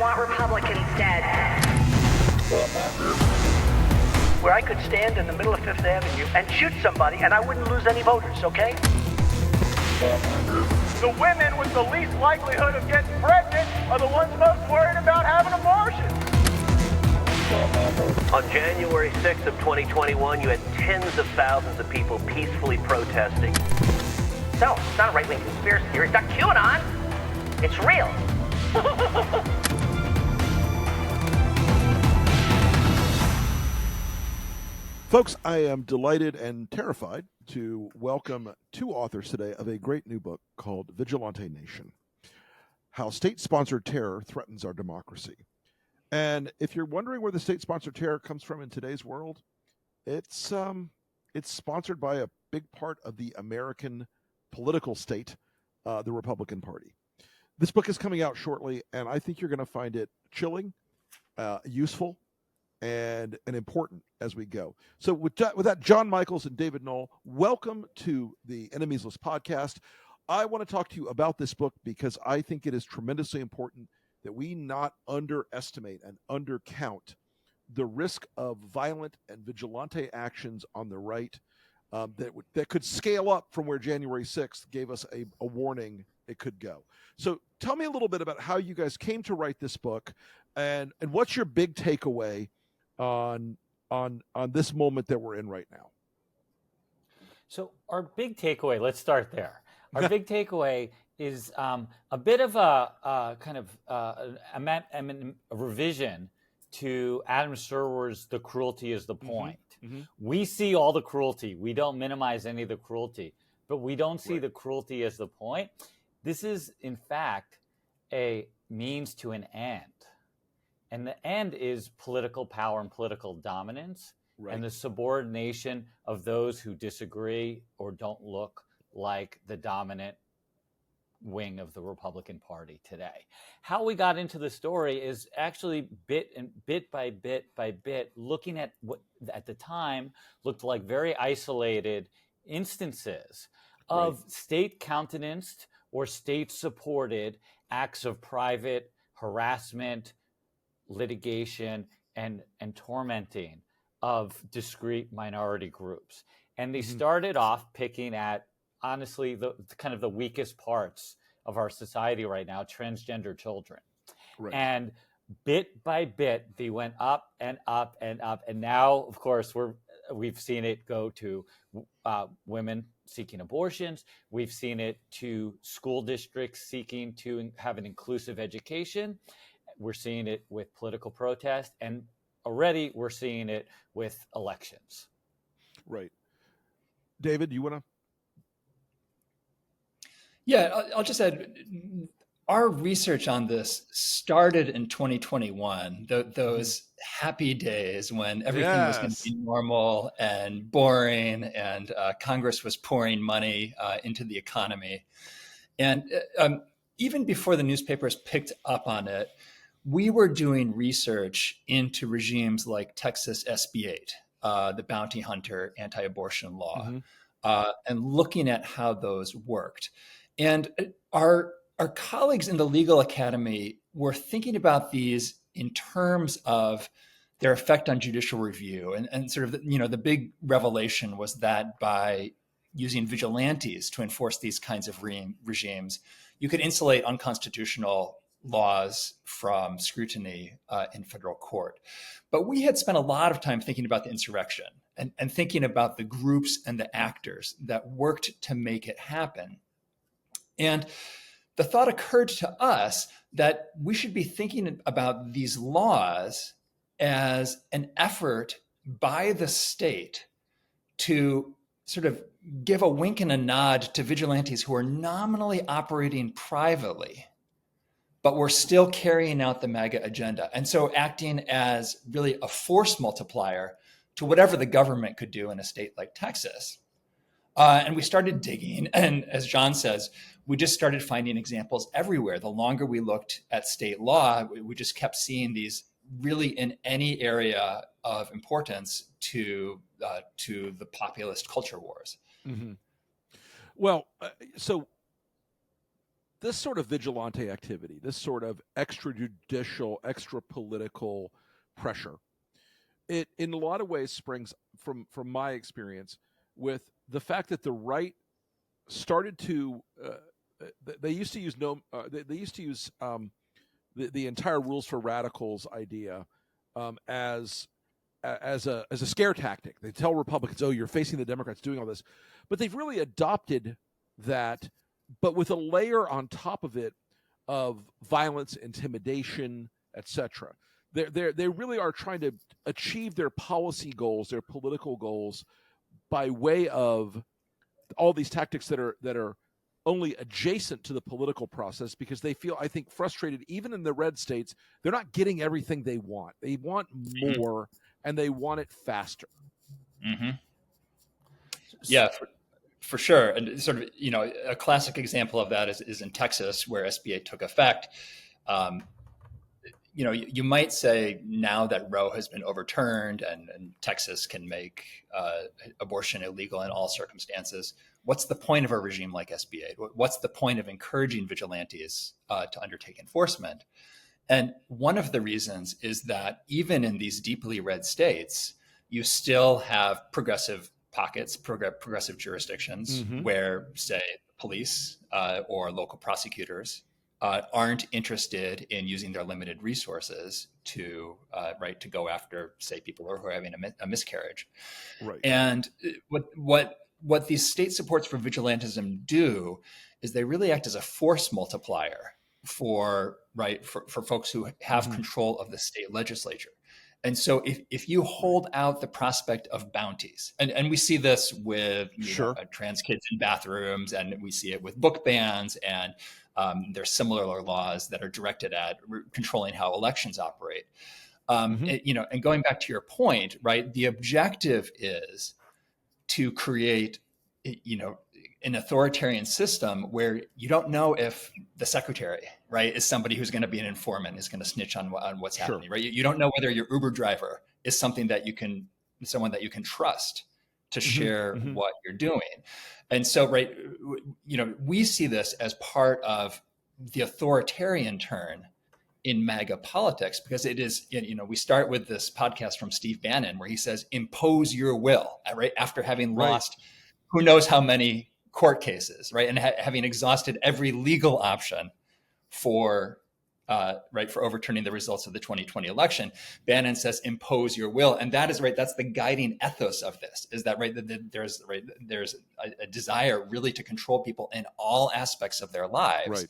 want Republicans dead. Where I could stand in the middle of Fifth Avenue and shoot somebody and I wouldn't lose any voters, okay? The women with the least likelihood of getting pregnant are the ones most worried about having abortions. On January 6th of 2021, you had tens of thousands of people peacefully protesting. So, it's not a right-wing conspiracy theory. It's not QAnon. It's real. Folks, I am delighted and terrified to welcome two authors today of a great new book called Vigilante Nation: How State-Sponsored Terror Threatens Our Democracy. And if you're wondering where the state-sponsored terror comes from in today's world, it's sponsored by a big part of the American political state, the Republican Party. This book is coming out shortly, and I think you're going to find it chilling, useful, and important as we go. So with that, John Michaels and David Knoll, welcome to the Enemies List podcast. I want to talk to you about this book because I think it is tremendously important that we not underestimate and undercount the risk of violent and vigilante actions on the right that could scale up from where January 6th gave us a warning it could go. So tell me a little bit about how you guys came to write this book and what's your big takeaway on this moment that we're in right now. So our big takeaway, let's start there. Our big takeaway is a bit of a revision to Adam Serwer's "The Cruelty is the Point." Mm-hmm. We see all the cruelty. We don't minimize any of the cruelty, but we don't see the cruelty as the point. This is, in fact, a means to an end. And the end is political power and political dominance and the subordination of those who disagree or don't look like the dominant wing of the Republican Party today. How we got into the story is actually bit by bit, looking at what at the time looked like very isolated instances of state-countenanced or state-supported acts of private harassment, litigation, and tormenting of discrete minority groups. And they started off picking at, honestly, the kind of the weakest parts of our society right now, transgender children. And bit by bit, they went up and up and up. And now, of course, we've seen it go to women seeking abortions. We've seen it to school districts seeking to have an inclusive education. We're seeing it with political protest, and already we're seeing it with elections. Right. David, you want to? Yeah, I'll just add, our research on this started in 2021, those happy days when everything was going to be normal and boring, and Congress was pouring money into the economy. And even before the newspapers picked up on it, we were doing research into regimes like Texas SB 8, the bounty hunter anti-abortion law, and looking at how those worked. And our colleagues in the legal academy were thinking about these in terms of their effect on judicial review. And sort of, the big revelation was that by using vigilantes to enforce these kinds of regimes, you could insulate unconstitutional laws from scrutiny in federal court. But we had spent a lot of time thinking about the insurrection and thinking about the groups and the actors that worked to make it happen. And the thought occurred to us that we should be thinking about these laws as an effort by the state to sort of give a wink and a nod to vigilantes who are nominally operating privately, but we're still carrying out the MAGA agenda. And so acting as really a force multiplier to whatever the government could do in a state like Texas. And we started digging. And as John says, we just started finding examples everywhere. The longer we looked at state law, we just kept seeing these really in any area of importance to the populist culture wars. Mm-hmm. Well, so this sort of vigilante activity, this sort of extrajudicial, extra political pressure, it in a lot of ways springs from my experience with the fact that the right started to they used to use the entire rules for radicals idea as a scare tactic. They tell Republicans, "Oh, you're facing the Democrats doing all this," but they've really adopted that, but with a layer on top of it of violence, intimidation, etc. They really are trying to achieve their policy goals, their political goals, by way of all these tactics that are only adjacent to the political process, because they feel, I think, frustrated. Even in the red states, they're not getting everything they want. They want more, and they want it faster. Mm-hmm. Yeah, for sure. And sort of, a classic example of that is in Texas, where SB8 took effect. You might say now that Roe has been overturned and Texas can make abortion illegal in all circumstances, what's the point of a regime like SB8? What's the point of encouraging vigilantes to undertake enforcement? And one of the reasons is that even in these deeply red states, you still have progressive pockets, progressive jurisdictions where, say, police or local prosecutors aren't interested in using their limited resources to go after, say, people who are having a miscarriage. Right. And what these state supports for vigilantism do is they really act as a force multiplier for folks who have control of the state legislature. And so if you hold out the prospect of bounties, and we see this with trans kids in bathrooms, and we see it with book bans, and there's similar laws that are directed at controlling how elections operate. And going back to your point, right, the objective is to create, an authoritarian system where you don't know if the secretary, right, is somebody who's going to be an informant, is going to snitch on what's happening, right? You don't know whether your Uber driver is someone that you can trust to share what you're doing. And so, we see this as part of the authoritarian turn in MAGA politics, because it is, we start with this podcast from Steve Bannon where he says, impose your will, right? After having lost who knows how many court cases, right? And having exhausted every legal option for overturning the results of the 2020 election, Bannon says, impose your will. And that is that's the guiding ethos of this, is that, there's a desire really to control people in all aspects of their lives,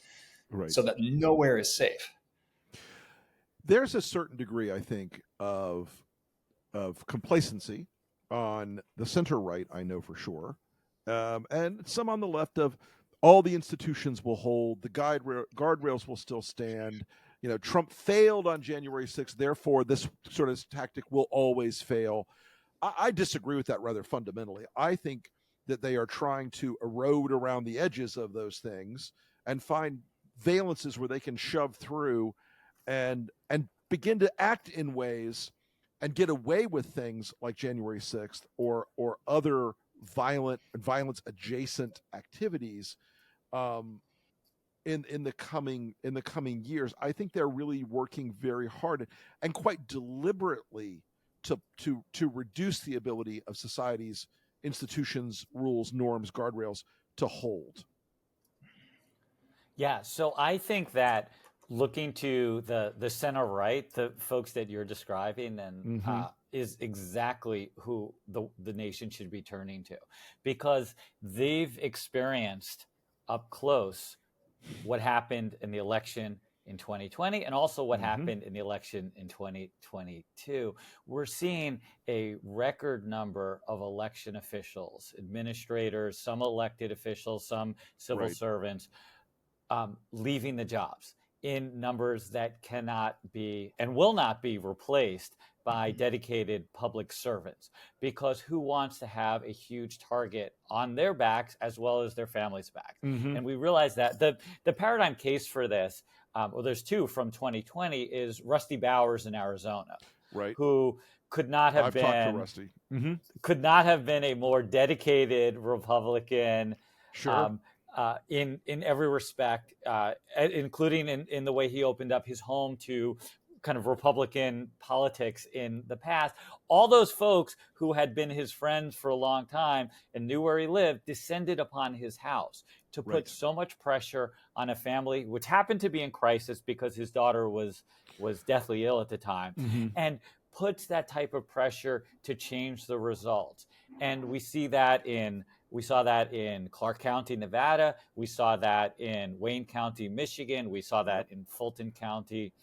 right. So that nowhere is safe. There's a certain degree, I think, of complacency on the center right, I know for sure, and some on the left of all the institutions will hold, the guardrails will still stand. Trump failed on January 6th, therefore this sort of tactic will always fail. I disagree with that rather fundamentally. I think that they are trying to erode around the edges of those things and find valences where they can shove through and begin to act in ways and get away with things like January 6th or other violence adjacent activities in the coming years. I think they're really working very hard and quite deliberately to reduce the ability of society's institutions, rules, norms, guardrails to hold. Yeah, so I think that looking to the center right, the folks that you're describing, and is exactly who the nation should be turning to, because they've experienced up close what happened in the election in 2020 and also what happened in the election in 2022. We're seeing a record number of election officials, administrators, some elected officials, some civil servants leaving the jobs in numbers that cannot be and will not be replaced by dedicated public servants, because who wants to have a huge target on their backs as well as their families' backs? And we realize that the paradigm case for this, well, there's two from 2020, is Rusty Bowers in Arizona, who could not have talked to Rusty. could not have been a more dedicated Republican. in every respect, including in the way he opened up his home to kind of Republican politics in the past. All those folks who had been his friends for a long time and knew where he lived descended upon his house to put so much pressure on a family which happened to be in crisis because his daughter was deathly ill at the time, and puts that type of pressure to change the results. And we saw that in Clark County, Nevada. We saw that in Wayne County, Michigan. We saw that in Fulton County,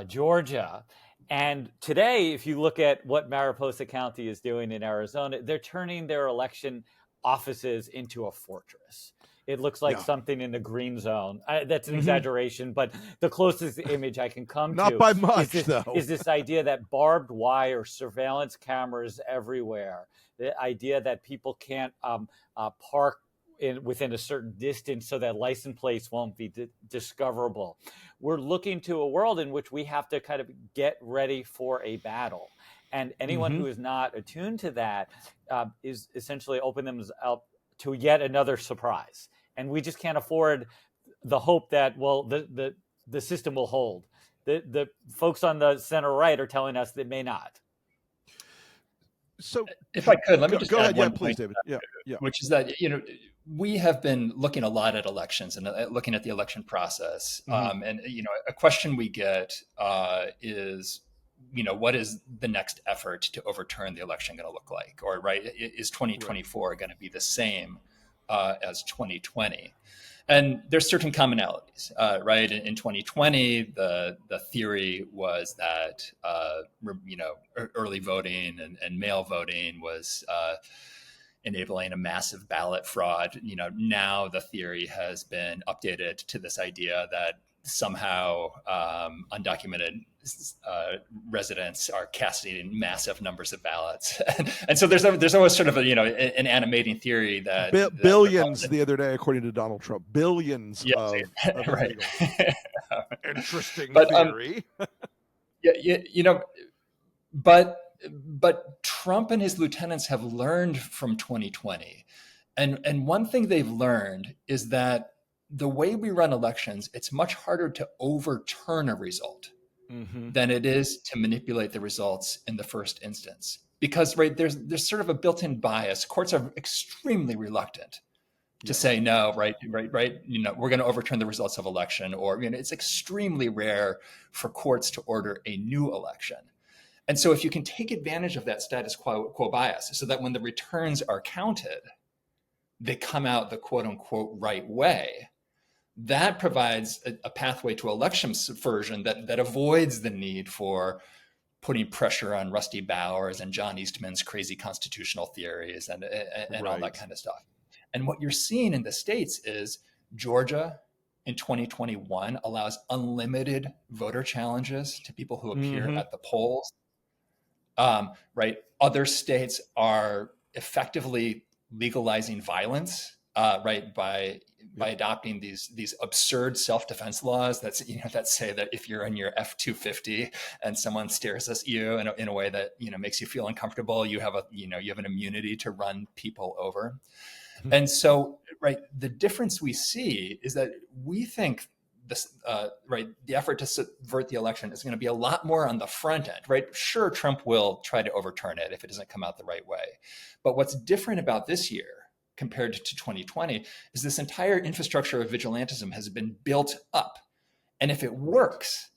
Georgia. And today, if you look at what Mariposa County is doing in Arizona, they're turning their election offices into a fortress. It looks like something in the green zone. That's an exaggeration, but the closest image I can come Not to by much, is this idea that barbed wire, surveillance cameras everywhere, the idea that people can't park within a certain distance so that license plates won't be discoverable. We're looking to a world in which we have to kind of get ready for a battle. And anyone who is not attuned to that is essentially opening them up to yet another surprise. And we just can't afford the hope that, well, the system will hold. The folks on the center right are telling us that it may not. So if I could, let me just go add ahead. one Please, point, David. Yeah. Which is that, we have been looking a lot at elections and looking at the election process. And, a question we get is, what is the next effort to overturn the election going to look like? Or, is 2024 going to be the same as 2020? And there's certain commonalities, right? In 2020, the theory was that, early voting and mail voting was enabling a massive ballot fraud. Now the theory has been updated to this idea that somehow undocumented residents are casting massive numbers of ballots, and so there's always sort of an animating theory that billions the other day, according to Donald Trump, billions of right. Interesting but, theory. But Trump and his lieutenants have learned from 2020, and one thing they've learned is that the way we run elections, it's much harder to overturn a result than it is to manipulate the results in the first instance. Because there's sort of a built-in bias. Courts are extremely reluctant to say no, right. We're going to overturn the results of election, or it's extremely rare for courts to order a new election. And so if you can take advantage of that status quo bias, so that when the returns are counted, they come out the quote unquote right way, that provides a pathway to election subversion that avoids the need for putting pressure on Rusty Bowers and John Eastman's crazy constitutional theories and all that kind of stuff. And what you're seeing in the states is Georgia in 2021 allows unlimited voter challenges to people who appear at the polls. Other states are effectively legalizing violence, by adopting these absurd self-defense laws that say that if you're in your F-250 and someone stares at you in a way that makes you feel uncomfortable, you have an immunity to run people over. And so, the difference we see is that we think the effort to subvert the election is going to be a lot more on the front end, right? Sure, Trump will try to overturn it if it doesn't come out the right way. But what's different about this year compared to 2020 is this entire infrastructure of vigilantism has been built up. And if it works,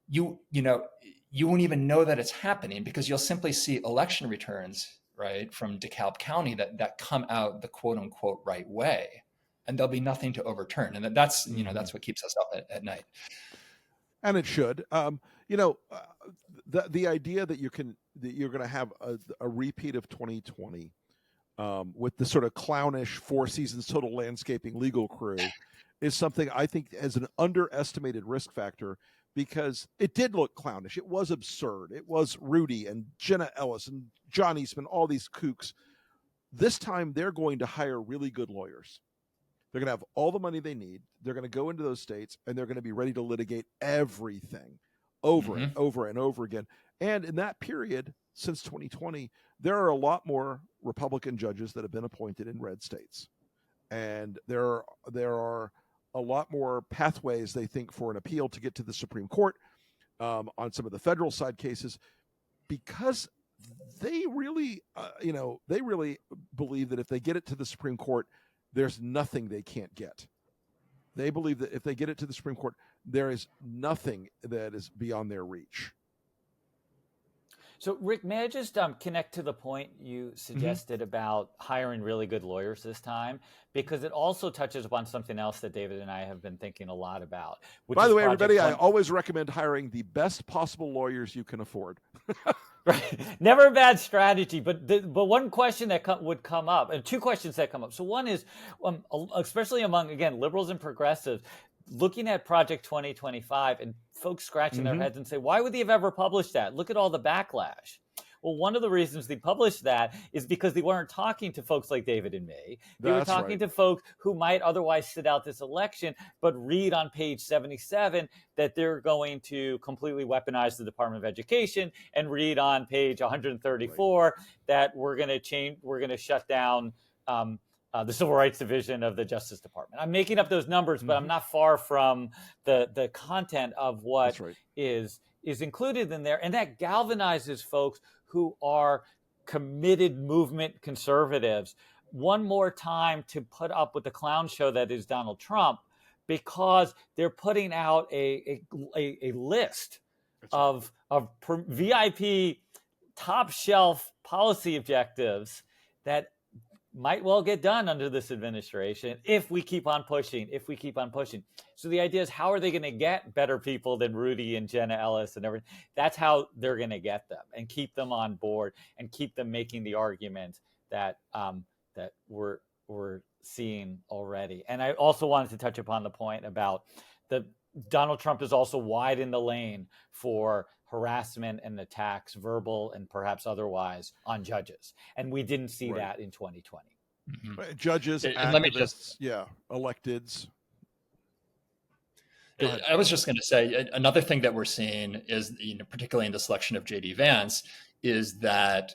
you won't even know that it's happening, because you'll simply see election returns, from DeKalb County that come out the quote unquote right way. And there'll be nothing to overturn. And that's what keeps us up at night. And it should. The idea that you're going to have a repeat of 2020 with the sort of clownish Four Seasons Total Landscaping legal crew is something I think has an underestimated risk factor, because it did look clownish. It was absurd. It was Rudy and Jenna Ellis and John Eastman, all these kooks. This time they're going to hire really good lawyers. They're going to have all the money they need. They're going to go into those states, and they're going to be ready to litigate everything over and over and over again. And in that period, since 2020, there are a lot more Republican judges that have been appointed in red states. and there are a lot more pathways, they think, for an appeal to get to the Supreme Court on some of the federal side cases, because they really, they really believe that if they get it to the Supreme Court, there's nothing they can't get. They believe that if they get it to the Supreme Court, there is nothing that is beyond their reach. So, Rick, may I just connect to the point you suggested about hiring really good lawyers this time? Because it also touches upon something else that David and I have been thinking a lot about. By the way, everybody, I always recommend hiring the best possible lawyers you can afford. Right. Never a bad strategy, but one question that would come up, and two questions that come up. So one is, especially among, again, liberals and progressives, looking at Project 2025 and folks scratching their heads and say, why would they have ever published that? Look at all the backlash. Well, one of the reasons they published that is because they weren't talking to folks like David and me. They were talking to folks who might otherwise sit out this election, but read on page 77 that they're going to completely weaponize the Department of Education, and read on page 134 that we're going to shut down the Civil Rights Division of the Justice Department. I'm making up those numbers, but I'm not far from the content of what is included in there. And that galvanizes folks who are committed movement conservatives one more time to put up with the clown show that is Donald Trump, because they're putting out a list of VIP top shelf policy objectives that might well get done under this administration if we keep on pushing. So the idea is, how are they going to get better people than Rudy and Jenna Ellis and everything? That's how they're going to get them and keep them on board and keep them making the argument that that we're seeing already. And I also wanted to touch upon the point about Donald Trump is also wide in the lane for harassment and attacks, verbal and perhaps otherwise, on judges. And we didn't see that in 2020. Right. Judges, and activists, let me just, electeds. I was just going to say, another thing that we're seeing is, particularly in the selection of J.D. Vance, is that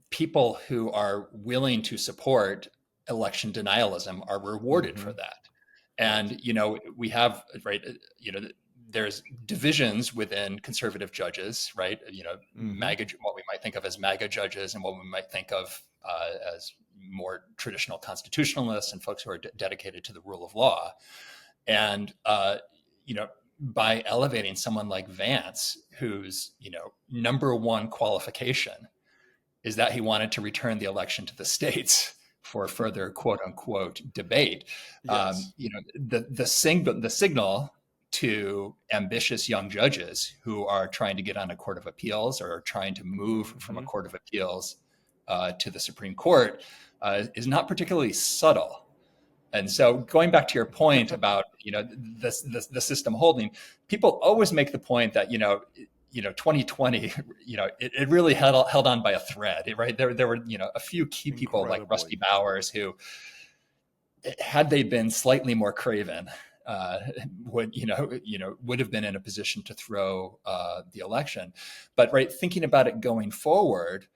people who are willing to support election denialism are rewarded for that. And, we have, there's divisions within conservative judges, right? MAGA, what we might think of as MAGA judges, and what we might think of as more traditional constitutionalists and folks who are dedicated to the rule of law. And, by elevating someone like Vance, whose, number one qualification is that he wanted to return the election to the states for further quote unquote debate. Yes. The signal to ambitious young judges who are trying to get on a court of appeals or are trying to move from a court of appeals to the Supreme Court is not particularly subtle. And so, going back to your point about the system holding, people always make the point that 2020, it really held on by a thread, right? There were a few key people like Rusty Bowers who, had they been slightly more craven, would have been in a position to throw the election. But thinking about it going forward,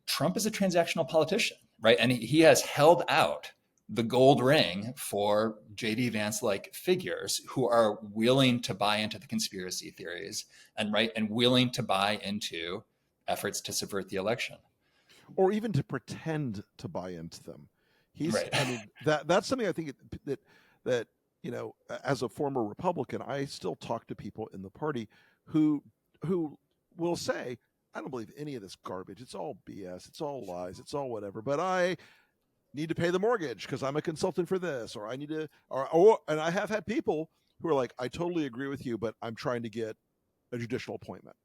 Trump is a transactional politician, right? And he has held out the gold ring for J.D. Vance-like figures who are willing to buy into the conspiracy theories and willing to buy into efforts to subvert the election, or even to pretend to buy into them. That's something I think that as a former Republican, I still talk to people in the party who will say, I don't believe any of this garbage. It's all BS. It's all lies. It's all whatever. But I need to pay the mortgage because I'm a consultant for this, or I need to, and I have had people who are like, I totally agree with you, but I'm trying to get a judicial appointment.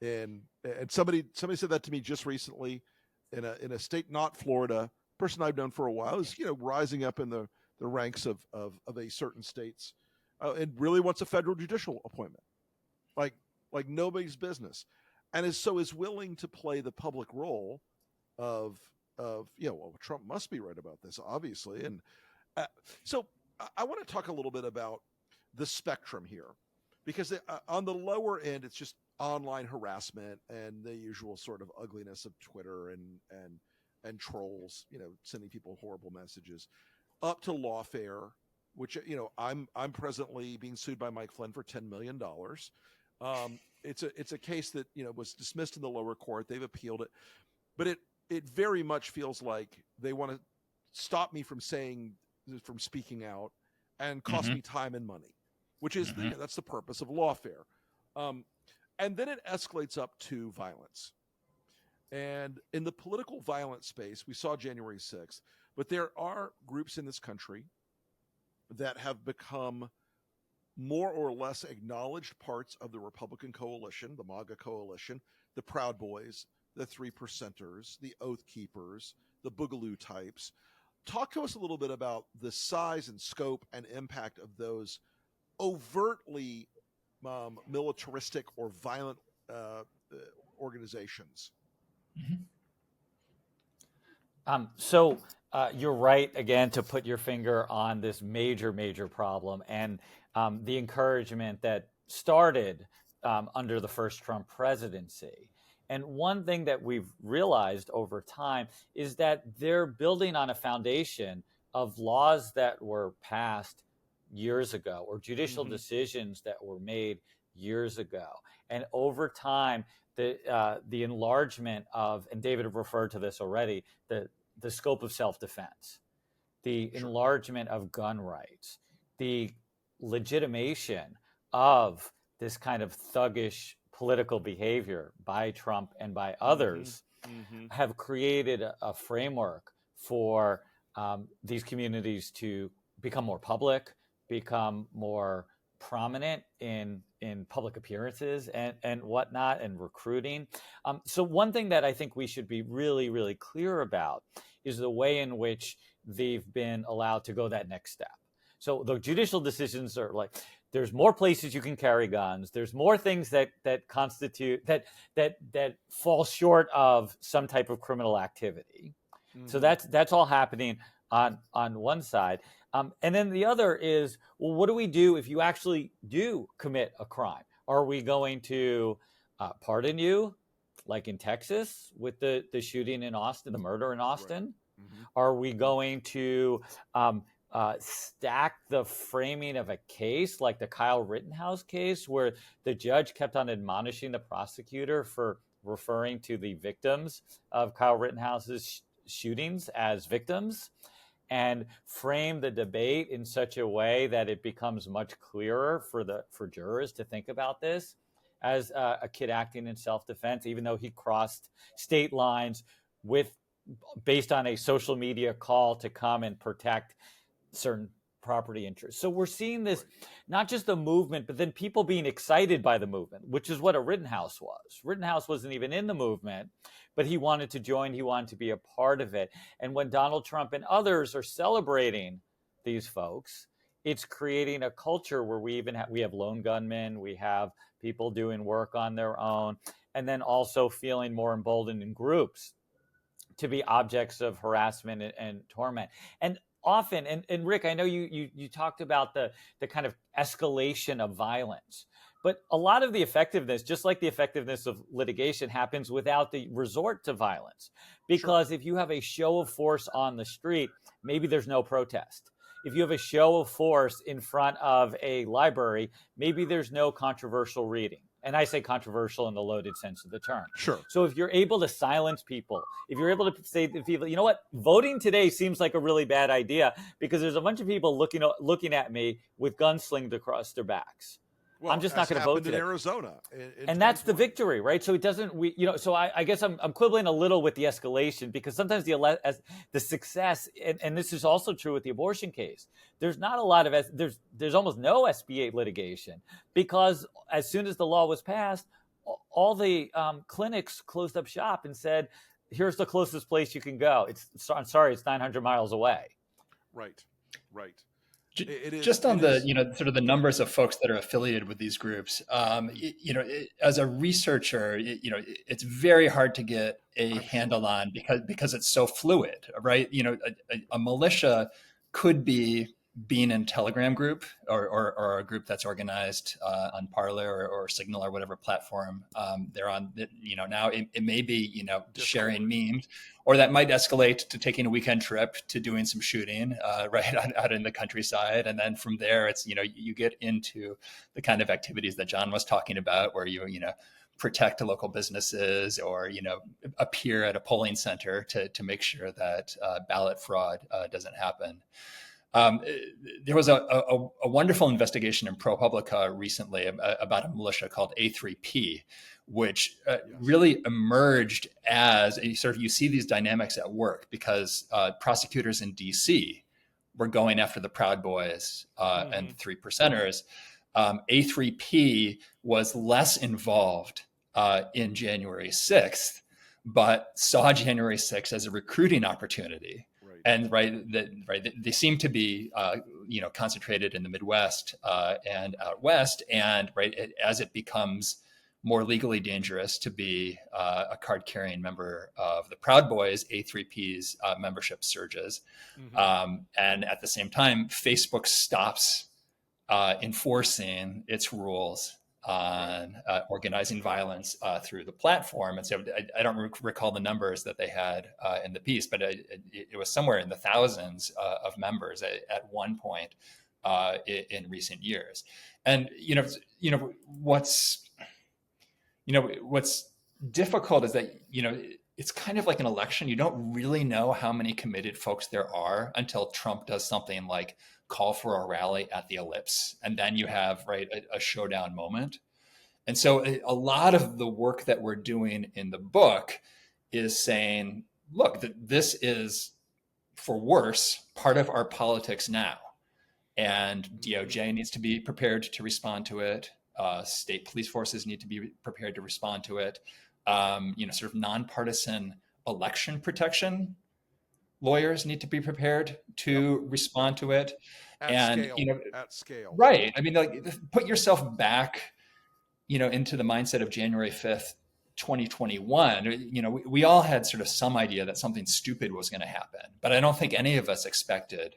And somebody said that to me just recently in a state not Florida. Person I've known for a while is rising up in the ranks of a certain states and really wants a federal judicial appointment, like nobody's business, and is willing to play the public role of Trump must be right about this, obviously. And so I want to talk a little bit about the spectrum here, because on the lower end, it's just online harassment and the usual sort of ugliness of Twitter and and trolls, sending people horrible messages, up to lawfare, which I'm presently being sued by Mike Flynn for $10 million. It's a case that was dismissed in the lower court. They've appealed it, but it very much feels like they want to stop me from speaking out and cost me time and money, which is that's the purpose of lawfare. And then it escalates up to violence. And in the political violence space, we saw January 6th, but there are groups in this country that have become more or less acknowledged parts of the Republican coalition, the MAGA coalition, the Proud Boys, the Three Percenters, the Oath Keepers, the Boogaloo types. Talk to us a little bit about the size and scope and impact of those overtly militaristic or violent organizations. So you're right, again, to put your finger on this major, major problem and the encouragement that started under the first Trump presidency. And one thing that we've realized over time is that they're building on a foundation of laws that were passed years ago or judicial decisions that were made years ago. And over time, the enlargement of, and David referred to this already, the scope of self-defense, the enlargement of gun rights, the legitimation of this kind of thuggish political behavior by Trump and by others have created a framework for these communities to become more public, become more prominent in public appearances and whatnot, and recruiting. So one thing that I think we should be really, really clear about is the way in which they've been allowed to go that next step. So the judicial decisions are like, there's more places you can carry guns. There's more things that constitute that fall short of some type of criminal activity. So that's all happening on one side. And then the other is, well, what do we do if you actually do commit a crime? Are we going to pardon you, like in Texas with the shooting in Austin, the murder in Austin? Right. Are we going to stack the framing of a case like the Kyle Rittenhouse case, where the judge kept on admonishing the prosecutor for referring to the victims of Kyle Rittenhouse's shootings as victims, and frame the debate in such a way that it becomes much clearer for jurors to think about this as a kid acting in self-defense, even though he crossed state lines based on a social media call to come and protect certain property interests. So we're seeing this, not just the movement, but then people being excited by the movement, which is what a Rittenhouse was. Rittenhouse wasn't even in the movement, but he wanted to join, he wanted to be a part of it. And when Donald Trump and others are celebrating these folks, it's creating a culture where we have lone gunmen, we have people doing work on their own, and then also feeling more emboldened in groups to be objects of harassment and torment. And often, and Rick, I know you talked about the kind of escalation of violence, but a lot of the effectiveness, just like the effectiveness of litigation, happens without the resort to violence. Because if you have a show of force on the street, maybe there's no protest. If you have a show of force in front of a library, maybe there's no controversial reading. And I say controversial in the loaded sense of the term. Sure. So if you're able to silence people, if you're able to say to people, you know what, voting today seems like a really bad idea because there's a bunch of people looking at me with guns slinged across their backs. Well, I'm just not going to vote today. In Arizona, and that's the victory, right? So it doesn't. So I guess I'm quibbling a little with the escalation, because sometimes the success, and this is also true with the abortion case. There's not a lot of there's almost no SB 8 litigation, because as soon as the law was passed, all the clinics closed up shop and said, "Here's the closest place you can go." I'm sorry, it's 900 miles away. Right. Just on the sort of the numbers of folks that are affiliated with these groups, as a researcher, it's very hard to get a handle on because it's so fluid, right? A militia could be being in a Telegram group or a group that's organized on Parler or Signal or whatever platform they're on. Now it may be sharing memes, or that might escalate to taking a weekend trip to doing some shooting right out in the countryside, and then from there it's you get into the kind of activities that John was talking about, where you protect local businesses or appear at a polling center to make sure that ballot fraud doesn't happen. There was a wonderful investigation in ProPublica recently about a militia called A3P, which really emerged as you see these dynamics at work, because prosecutors in DC were going after the Proud Boys and the Three Percenters. A3P was less involved in January 6th, but saw January 6th as a recruiting opportunity. And they seem to be concentrated in the Midwest and out west, and as it becomes more legally dangerous to be a card-carrying member of the Proud Boys, A3P's membership surges, and at the same time, Facebook stops enforcing its rules on organizing violence through the platform. And so I don't recall the numbers that they had in the piece, but it was somewhere in the thousands of members at one point in recent years. And what's difficult is that it's kind of like an election. You don't really know how many committed folks there are until Trump does something like call for a rally at the Ellipse, and then you have a showdown moment. And so a lot of the work that we're doing in the book is saying, look, this is, for worse, part of our politics now, and DOJ needs to be prepared to respond to it. State police forces need to be prepared to respond to it. Sort of nonpartisan election protection lawyers need to be prepared to respond to it. At scale. Right. I mean, put yourself back, into the mindset of January 5th, 2021. We all had sort of some idea that something stupid was going to happen, but I don't think any of us expected,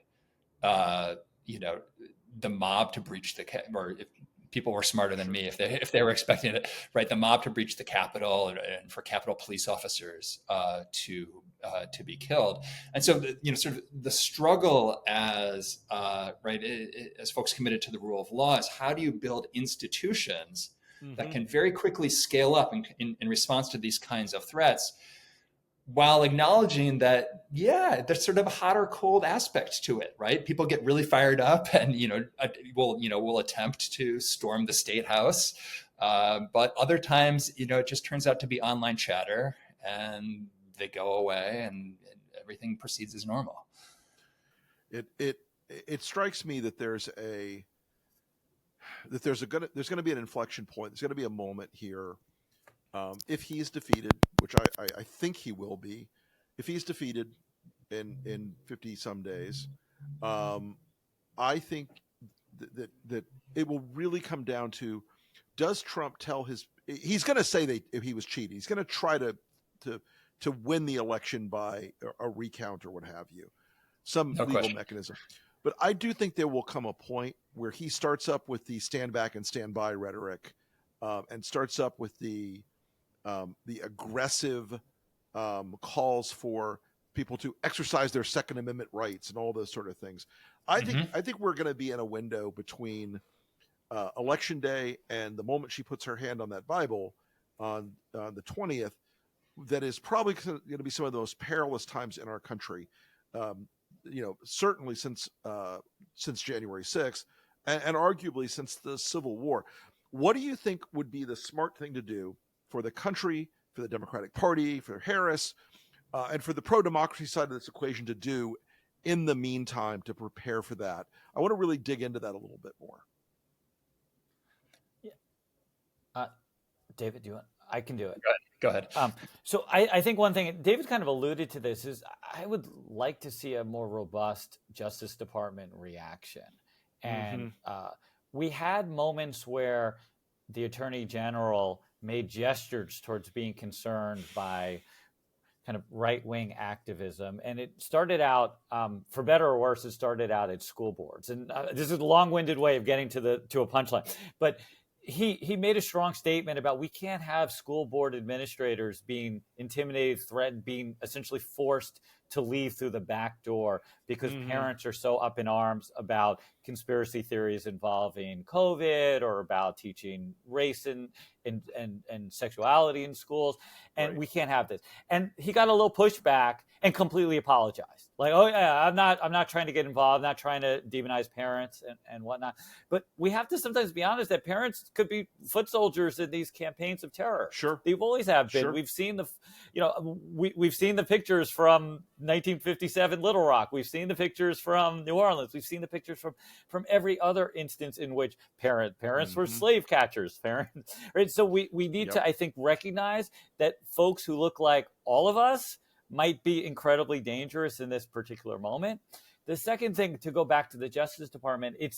the mob to breach or if people were smarter than me, if they were expecting it, the mob to breach the Capitol and for Capitol police officers to be killed. And so, sort of the struggle as folks committed to the rule of law is, how do you build institutions that can very quickly scale up in response to these kinds of threats, while acknowledging that, there's sort of a hot or cold aspect to it, right? People get really fired up and, will attempt to storm the State House. But other times, it just turns out to be online chatter, and they go away and everything proceeds as normal. It strikes me that there's going to be an inflection point. There's going to be a moment here. If he's defeated, which I think he will be, if he's defeated in 50 some days, I think that it will really come down to, does Trump tell he's going to say that if he was cheating, he's going to try to win the election by a recount or what have you, some legal mechanism. But I do think there will come a point where he starts up with the stand back and stand by rhetoric, and starts up with the aggressive calls for people to exercise their Second Amendment rights and all those sort of things. I think we're going to be in a window between Election Day and the moment she puts her hand on that Bible on the 20th. That is probably going to be some of the most perilous times in our country. Certainly since January 6th, and arguably since the Civil War. What do you think would be the smart thing to do for the country, for the Democratic Party, for Harris, and for the pro-democracy side of this equation to do in the meantime to prepare for that? I want to really dig into that a little bit more. Yeah. David, do you want? I can do it. Go ahead. So I think one thing, David kind of alluded to this, is I would like to see a more robust Justice Department reaction. And we had moments where the Attorney General made gestures towards being concerned by kind of right-wing activism. And it started out, for better or worse, it started out at school boards. And this is a long-winded way of getting to a punchline. But he made a strong statement about we can't have school board administrators being intimidated, threatened, being essentially forced to leave through the back door because parents are so up in arms about conspiracy theories involving COVID or about teaching race and sexuality in schools. And we can't have this. And he got a little pushback and completely apologized. Like, oh yeah, I'm not trying to get involved, I'm not trying to demonize parents and whatnot. But we have to sometimes be honest that parents could be foot soldiers in these campaigns of terror. Sure. They've always have been. Sure. We've seen we've seen the pictures from 1957 Little Rock. We've seen the pictures from New Orleans. We've seen the pictures from every other instance in which parents were slave catchers. Parents, right? So we need to, I think, recognize that folks who look like all of us might be incredibly dangerous in this particular moment. The second thing, to go back to the Justice Department, it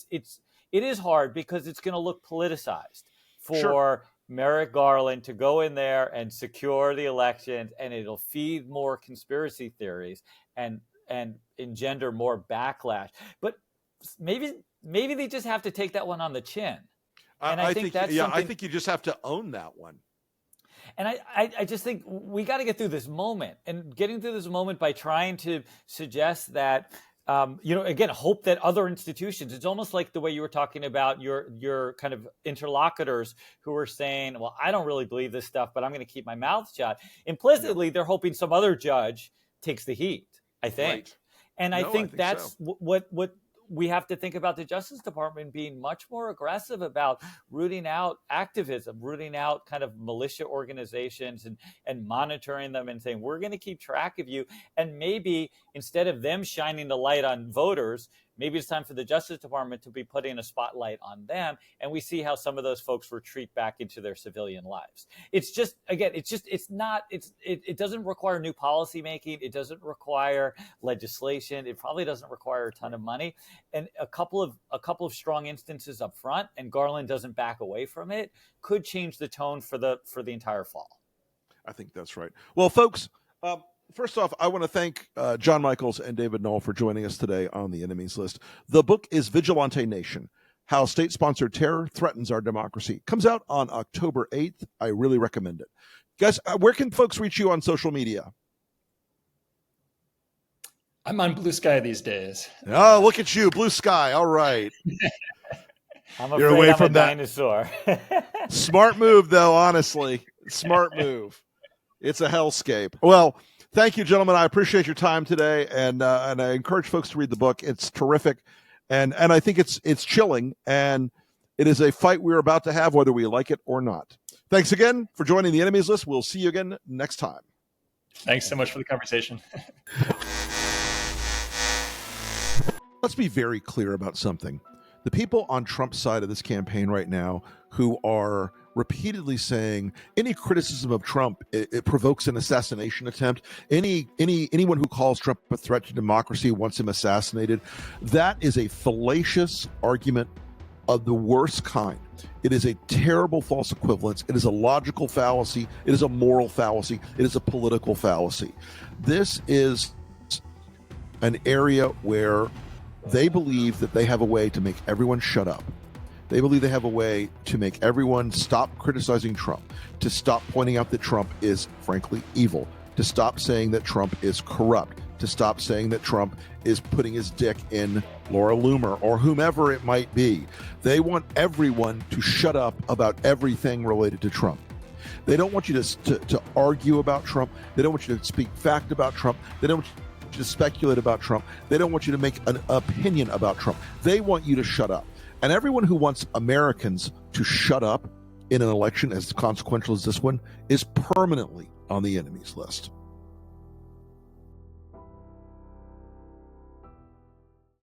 is hard because it's going to look politicized for Merrick Garland to go in there and secure the elections, and it'll feed more conspiracy theories and engender more backlash. But maybe they just have to take that one on the chin. And I think that's I think you just have to own that one. And I just think we got to get through this moment, and getting through this moment by trying to suggest that, again, hope that other institutions, it's almost like the way you were talking about your kind of interlocutors who were saying, well, I don't really believe this stuff, but I'm going to keep my mouth shut. Implicitly, they're hoping some other judge takes the heat, I think. Right. And I think that's so. What we have to think about the Justice Department being much more aggressive about rooting out activism, rooting out kind of militia organizations and monitoring them and saying, we're going to keep track of you. And maybe instead of them shining the light on voters, maybe it's time for the Justice Department to be putting a spotlight on them. And we see how some of those folks retreat back into their civilian lives. It's just, again, it doesn't require new policy making. It doesn't require legislation. It probably doesn't require a ton of money. And a couple of strong instances up front, and Garland doesn't back away from it, could change the tone for the entire fall. I think that's right. Well, folks, first off, I want to thank John Michaels and David Knoll for joining us today on the Enemies List. The book is Vigilante Nation, How State-Sponsored Terror Threatens Our Democracy. Comes out on October 8th. I really recommend it. Guys, where can folks reach you on social media? I'm on Blue Sky these days. Oh, look at you, Blue Sky. All right. You're away from that dinosaur. Smart move, though, honestly. Smart move. It's a hellscape. Well, thank you, gentlemen. I appreciate your time today, and I encourage folks to read the book. It's terrific, and I think it's chilling, and it is a fight we're about to have, whether we like it or not. Thanks again for joining the Enemies List. We'll see you again next time. Thanks so much for the conversation. Let's be very clear about something. The people on Trump's side of this campaign right now who are repeatedly saying any criticism of Trump, it provokes an assassination attempt. Anyone who calls Trump a threat to democracy wants him assassinated. That is a fallacious argument of the worst kind. It is a terrible false equivalence. It is a logical fallacy. It is a moral fallacy. It is a political fallacy. This is an area where they believe that they have a way to make everyone shut up. They believe they have a way to make everyone stop criticizing Trump, to stop pointing out that Trump is, frankly, evil, to stop saying that Trump is corrupt, to stop saying that Trump is putting his dick in Laura Loomer or whomever it might be. They want everyone to shut up about everything related to Trump. They don't want you to argue about Trump. They don't want you to speak fact about Trump. They don't want you to speculate about Trump. They don't want you to make an opinion about Trump. They want you to shut up. And everyone who wants Americans to shut up in an election as consequential as this one is permanently on the enemies list.